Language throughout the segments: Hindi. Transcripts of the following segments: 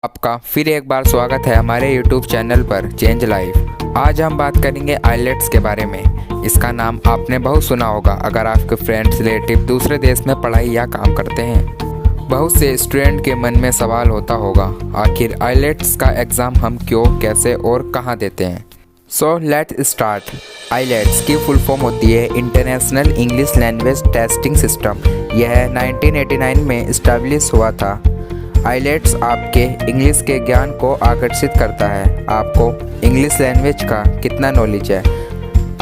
आपका फिर एक बार स्वागत है हमारे YouTube चैनल पर चेंज लाइफ। आज हम बात करेंगे आइलेट्स के बारे में। इसका नाम आपने बहुत सुना होगा अगर आपके फ्रेंड्स रिलेटिव दूसरे देश में पढ़ाई या काम करते हैं। बहुत से स्टूडेंट के मन में सवाल होता होगा, आखिर आइलेट्स का एग्ज़ाम हम क्यों, कैसे और कहाँ देते हैं। So let's start. आइलेट्स की फुल फॉर्म होती है international English language testing system. यह 1989 में इस्टेब्लिश हुआ था। आइलेट्स आपके इंग्लिश के ज्ञान को आकर्षित करता है। आपको इंग्लिश लैंग्वेज का कितना नॉलेज है,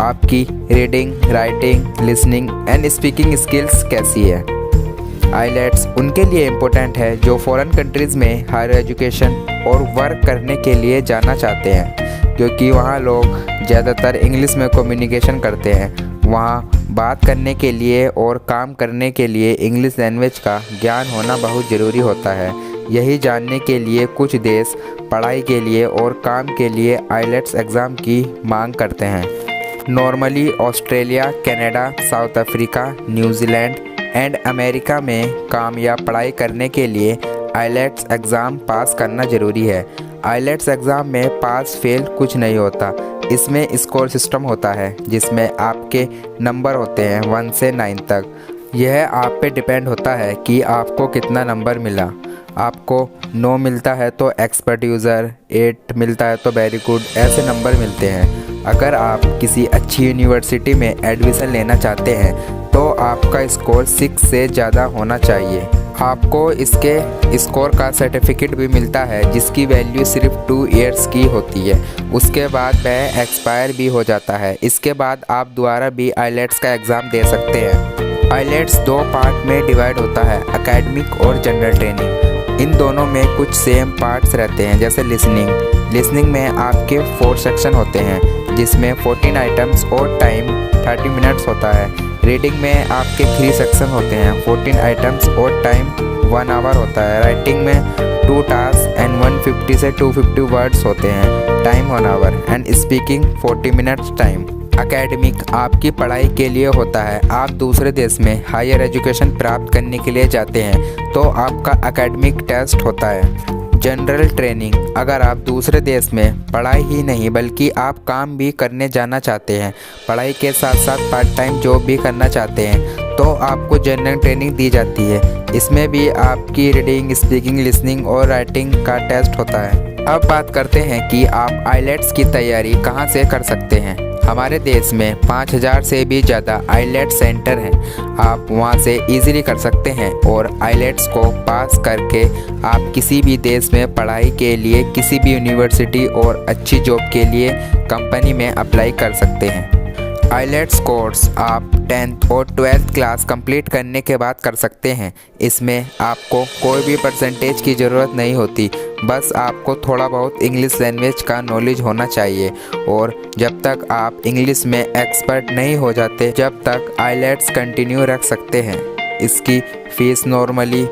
आपकी reading, writing, listening and speaking skills कैसी है। आइलेट्स उनके लिए इम्पोर्टेंट है जो फॉरेन कंट्रीज़ में हायर एजुकेशन और वर्क करने के लिए जाना चाहते हैं, क्योंकि वहाँ लोग ज़्यादातर इंग्लिश में कम्युनिकेशन करते हैं। वहाँ बात करने के लिए और काम करने के लिए इंग्लिश लैंग्वेज का ज्ञान होना बहुत ज़रूरी होता है। यही जानने के लिए कुछ देश पढ़ाई के लिए और काम के लिए आइलेट्स एग्ज़ाम की मांग करते हैं। Normally Australia, Canada, south Africa, New Zealand and America में काम या पढ़ाई करने के लिए आइलेट्स एग्ज़ाम पास करना ज़रूरी है। आइलेट्स एग्ज़ाम में पास फेल कुछ नहीं होता। इसमें स्कोर सिस्टम होता है जिसमें आपके नंबर होते हैं 1 से 9 तक। यह आप पे डिपेंड होता है कि आपको कितना नंबर मिला। आपको 9 मिलता है तो एक्सपर्ट यूज़र, 8 मिलता है तो वेरी गुड, ऐसे नंबर मिलते हैं। अगर आप किसी अच्छी यूनिवर्सिटी में एडमिशन लेना चाहते हैं तो आपका स्कोर 6 से ज़्यादा होना चाहिए। आपको इसके स्कोर का सर्टिफिकेट भी मिलता है जिसकी वैल्यू सिर्फ 2 इयर्स की होती है। उसके बाद वह एक्सपायर भी हो जाता है। इसके बाद आप दोबारा भी आइलेट्स का एग्ज़ाम दे सकते हैं। आइलेट्स 2 पार्ट में डिवाइड होता है, एकेडमिक और जनरल ट्रेनिंग। इन दोनों में कुछ सेम पार्ट्स रहते हैं, जैसे लिसनिंग में आपके 4 सेक्शन होते हैं जिसमें 14 आइटम्स और टाइम 30 मिनट्स होता है। रीडिंग में आपके 3 सेक्शन होते हैं, 14 आइटम्स और टाइम 1 आवर होता है। राइटिंग में 2 टास्क एंड 150 से 250 वर्ड्स होते हैं, time 1 our and speaking 40 minutes time. Academic आपकी पढ़ाई के लिए होता है। आप दूसरे देश में हायर एजुकेशन प्राप्त करने के लिए जाते हैं तो आपका एकेडमिक टेस्ट होता है। जनरल ट्रेनिंग, अगर आप दूसरे देश में पढ़ाई ही नहीं बल्कि आप काम भी करने जाना चाहते हैं, पढ़ाई के साथ साथ पार्ट टाइम जॉब भी करना चाहते हैं, तो आपको जनरल ट्रेनिंग दी जाती है। इसमें भी आपकी रीडिंग, स्पीकिंग, लिसनिंग और राइटिंग का टेस्ट होता है। अब बात करते हैं कि आप आइलेट्स की तैयारी कहाँ से कर सकते हैं। हमारे देश में 5000 से भी ज़्यादा आइलेट्स सेंटर हैं। आप वहां से इजीली कर सकते हैं और आइलेट्स को पास करके आप किसी भी देश में पढ़ाई के लिए, किसी भी यूनिवर्सिटी और अच्छी जॉब के लिए कंपनी में अप्लाई कर सकते हैं। आइलेट्स कोर्स आप 10th और 12th क्लास कंप्लीट करने के बाद कर सकते हैं। इसमें आपको कोई भी परसेंटेज की ज़रूरत नहीं होती, बस आपको थोड़ा बहुत इंग्लिश लैंग्वेज का नॉलेज होना चाहिए। और जब तक आप इंग्लिश में एक्सपर्ट नहीं हो जाते, जब तक आइलेट्स कंटिन्यू रख सकते हैं। इसकी फ़ीस नॉर्मली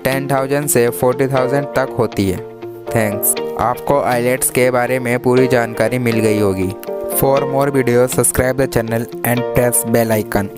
10,000 से 40,000 तक होती है। थैंक्स। आपको आइलेट्स के बारे में पूरी जानकारी मिल गई होगी। For more videos, subscribe the channel and press bell icon.